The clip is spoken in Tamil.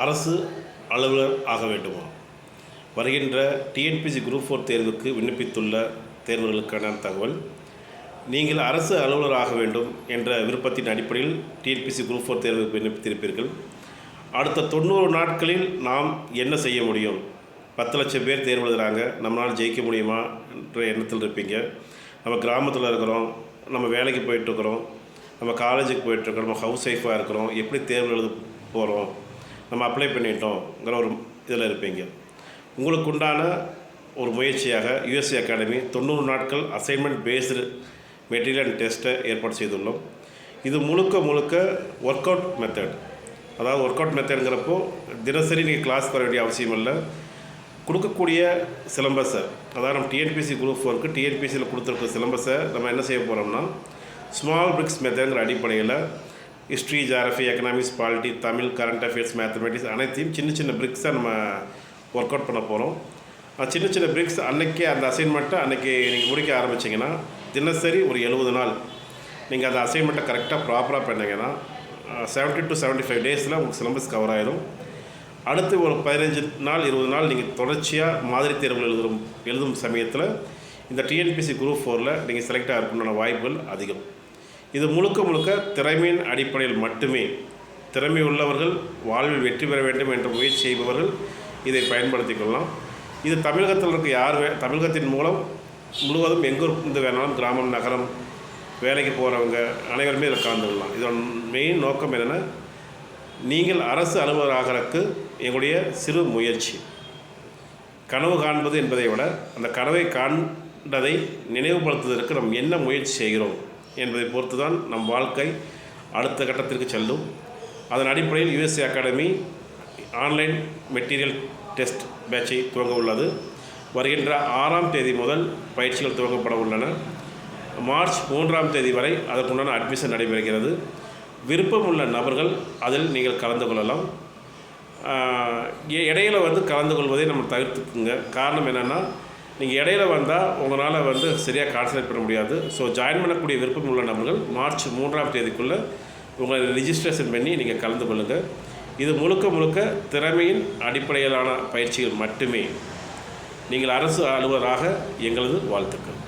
அரசு அலுவலர் ஆக வேண்டுமா? வருகின்ற டிஎன்பிஎஸ்சி குரூப் 4 தேர்வுக்கு விண்ணப்பித்துள்ள தேர்வுகளுக்கான தகவல். நீங்கள் அரசு அலுவலர் ஆக வேண்டும் என்ற விருப்பத்தின் அடிப்படையில் டிஎன்பிஎஸ்சி குரூப் 4 தேர்வுக்கு விண்ணப்பித்திருப்பீர்கள். அடுத்த 90 நாட்களில் நாம் என்ன செய்ய முடியும்? 10 லட்சம் பேர் தேர்வு எழுதுகிறாங்க, நம்மளால் ஜெயிக்க முடியுமா என்ற எண்ணத்தில் இருப்பீங்க. நம்ம கிராமத்தில் இருக்கிறோம், நம்ம வேலைக்கு போயிட்டுருக்குறோம், நம்ம காலேஜுக்கு போயிட்டுருக்கோம், நம்ம ஹவுஸ் ஒய்ஃபாக இருக்கிறோம், எப்படி தேர்வு எழுத போகிறோம், நம்ம அப்ளை பண்ணிட்டோங்கிற ஒரு இதில் இருப்பீங்க. உங்களுக்கு உண்டான ஒரு முயற்சியாக யுஎஸ்ஏ அகாடமி 90 நாட்கள் அசைன்மெண்ட் பேஸ்டு மெட்டீரியல் அண்ட் டெஸ்ட்டை ஏற்பாடு செய்துள்ளோம். இது முழுக்க ஒர்க் அவுட் மெத்தட். அதாவது ஒர்க் அவுட் மெத்தடுங்கிறப்போ தினசரி நீங்கள் கிளாஸ் வர வேண்டிய அவசியம் இல்லை. கொடுக்கக்கூடிய சிலம்பஸை, அதாவது நம்ம டிஎன்பிஎஸ்சி குரூப் 4க்கு டிஎன்பிஎஸ்சியில் கொடுத்துருக்க சிலம்பஸை நம்ம என்ன செய்ய போகிறோம்னா ஸ்மால் பிரிக்ஸ் மெத்தடுங்கிற அடிப்படையில் history, geography, economics, polity, Tamil, current affairs, mathematics அனைத்தையும் சின்ன பிரிக்ஸாக நம்ம ஒர்க் அவுட் பண்ண போகிறோம். சின்ன பிரிக்ஸ் அன்றைக்கே அந்த அசைன்மெண்ட்டை அன்றைக்கி நீங்கள் முடிக்க ஆரம்பிச்சிங்கன்னா தினசரி ஒரு 70 நாள் நீங்கள் அந்த அசைன்மெண்ட்டை கரெக்டாக ப்ராப்பராக பண்ணிங்கன்னா 70 to 75 டேஸில் உங்களுக்கு சிலபஸ் கவர் ஆகிடும். அடுத்து ஒரு 15 நாள் 20 நாள் நீங்கள் தொடர்ச்சியாக மாதிரி தேர்வுகள் எழுதும் சமயத்தில் இந்த டிஎன்பிஎஸ்சி குரூப் 4ல் நீங்கள் செலக்ட் ஆகிறதுக்குண்டான வாய்ப்புகள் அதிகம். இது முழுக்க திறமையின் அடிப்படையில் மட்டுமே. திறமை உள்ளவர்கள் வாழ்வில் வெற்றி பெற வேண்டும் என்ற முயற்சி செய்பவர்கள் இதை பயன்படுத்தி கொள்ளலாம். இது தமிழகத்தில் இருக்க தமிழகத்தின் மூலம் முழுவதும் எங்கே இருந்து வேணாலும் கிராமம், நகரம், வேலைக்கு போகிறவங்க அனைவருமே இதில் கலந்துக்கலாம். இதோட மெயின் நோக்கம் என்னென்னா, நீங்கள் அரசு அலுவலர் ஆகிறதுக்கு எங்களுடைய சிறு முயற்சி. கனவு காண்பது என்பதை விட அந்த கனவை காண்பதை நினைவுபடுத்துவதற்கு நம்ம என்ன முயற்சி செய்கிறோம் என்பதை பொறுத்து தான் நம் வாழ்க்கை அடுத்த கட்டத்திற்கு செல்லும். அதன் அடிப்படையில் USA academy online material test பேட்சை துவங்க உள்ளது. வருகின்ற 6ஆம் தேதி முதல் பயிற்சிகள் துவங்கப்பட உள்ளன. மார்ச் 3ஆம் தேதி வரை அதற்குண்டான அட்மிஷன் நடைபெறுகிறது. விருப்பமுள்ள நபர்கள் அதில் நீங்கள் கலந்து கொள்ளலாம். இடையில கலந்து கொள்வதை நம்ம தவிர்த்துக்குங்க. காரணம் என்னென்னா, நீங்கள் இடையில வந்தால் உங்களால் சரியாக கான்சன்ட்ரேட் பண்ண முடியாது. ஸோ ஜாயின் பண்ணக்கூடிய விருப்பம் உள்ள நபர்கள் மார்ச் 3ஆம் தேதிக்குள்ளே உங்களை ரிஜிஸ்ட்ரேஷன் பண்ணி நீங்கள் கலந்து கொள்ளுங்கள். இது முழுக்க திறமையின் அடிப்படையிலான பயிற்சிகள் மட்டுமே. நீங்கள் அரசு அலுவலராக எங்களது வாழ்த்துக்கள்.